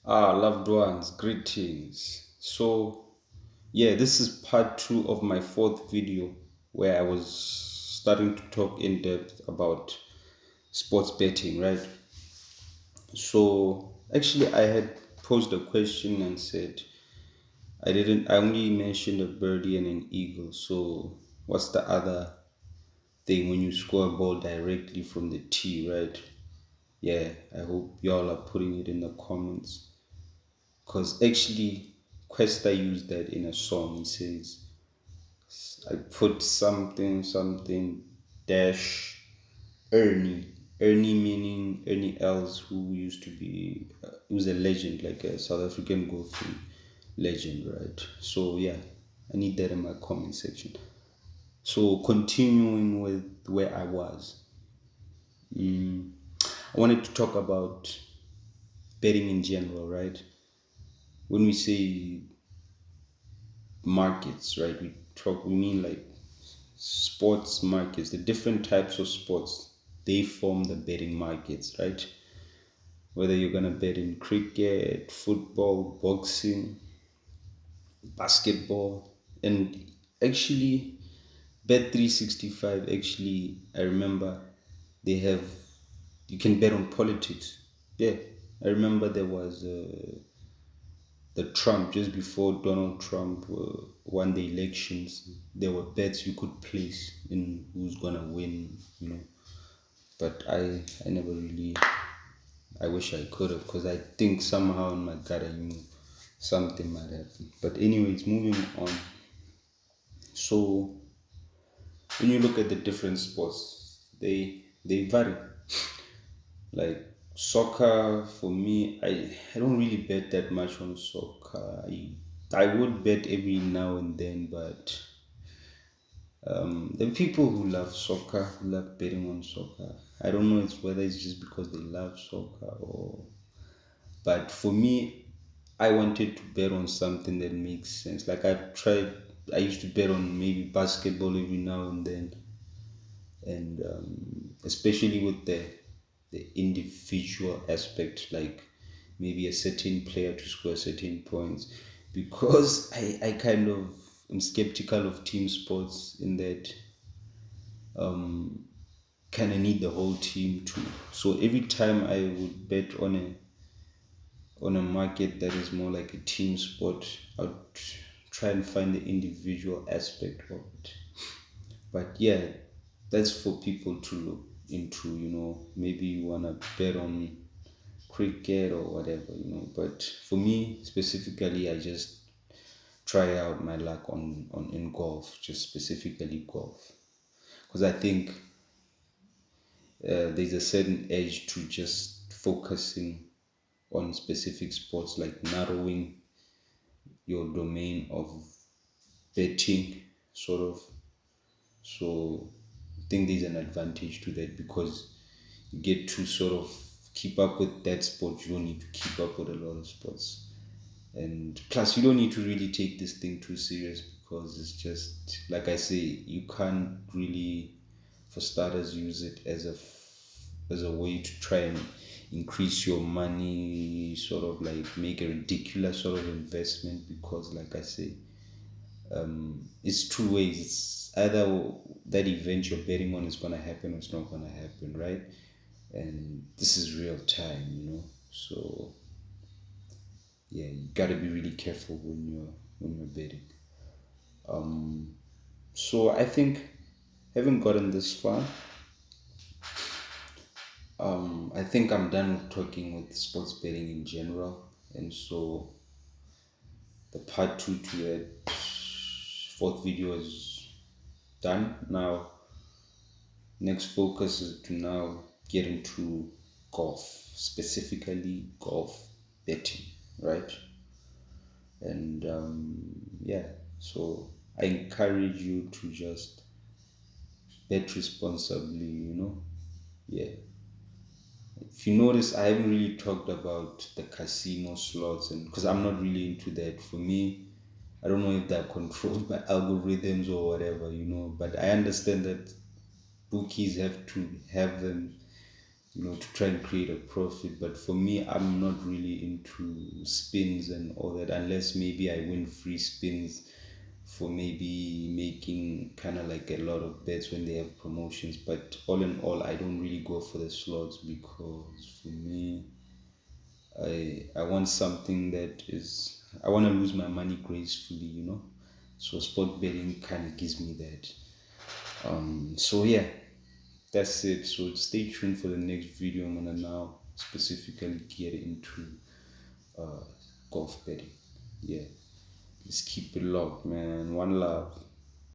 Loved ones, greetings. Yeah, this is part two of my fourth video where I was starting to talk in depth about sports betting, right? Actually, I had posed a question and said I only mentioned a birdie and an eagle. So, what's the other thing when you score a ball directly from the tee, right? Yeah, I hope y'all are putting it in the comments. Because actually, Questa used that in a song. He says, I put something dash Ernie. Ernie meaning Ernie Els, who used to be, he was a legend, like a South African golfing legend, right? So, yeah, I need that in my comment section. So, continuing with where I was, I wanted to talk about betting in general, right? When we say markets, right? We mean like sports markets, the different types of sports, they form the betting markets, right? Whether you're gonna bet in cricket, football, boxing, basketball, and actually Bet 365 actually I remember they have you can bet on politics. Yeah. I remember there was the Trump just before Donald Trump won the elections. There were bets you could place in who's gonna win, But I never really. I wish I could have, because I think somehow in my gut I knew something might happen. But anyways, moving on. So when you look at the different sports, they vary. Like soccer, for me, I don't really bet that much on soccer. I would bet every now and then, but the people who love soccer, who love betting on soccer, I don't know it's whether it's just because they love soccer or. But for me, I wanted to bet on something that makes sense. Like I used to bet on maybe basketball every now and then, and especially with the individual aspect, like maybe a certain player to score certain points, because I kind of am skeptical of team sports in that kind of need the whole team too. So every time I would bet on a market that is more like a team sport, I'd try and find the individual aspect of it. But yeah, that's for people to look into, maybe you want to bet on cricket or whatever, But for me specifically, I just try out my luck on in golf, just specifically golf. Because I think there's a certain edge to just focusing on specific sports, like narrowing your domain of betting, sort of. So I think there's an advantage to that because you get to sort of keep up with that sport. You don't need to keep up with a lot of sports. And plus, you don't need to really take this thing too serious because it's just, like I say, you can't really, for starters, use it as a way to try and increase your money, sort of like make a ridiculous sort of investment because, like I say, it's two ways. It's either that event you're betting on is gonna happen or it's not gonna happen, right? And this is real time, So yeah, you gotta be really careful when you're betting. So I think having gotten this far, I think I'm done with talking with sports betting in general, and so the part two to that fourth video is done. Now next focus is to now get into golf, specifically golf betting, right? And yeah, so I encourage you to just bet responsibly, Yeah. If you notice, I haven't really talked about the casino slots, and because I'm not really into that. For me, I don't know if they're controlled by algorithms or whatever, But I understand that bookies have to have them to try and create a profit. But for me, I'm not really into spins and all that, unless maybe I win free spins for maybe making kind of like a lot of bets when they have promotions. But all in all, I don't really go for the slots, because for me, I want something that is, I want to lose my money gracefully. So sport betting kind of gives me that. So yeah, that's it. So stay tuned for the next video. I'm gonna now specifically get into golf betting. Yeah, let's keep it locked, man. One love.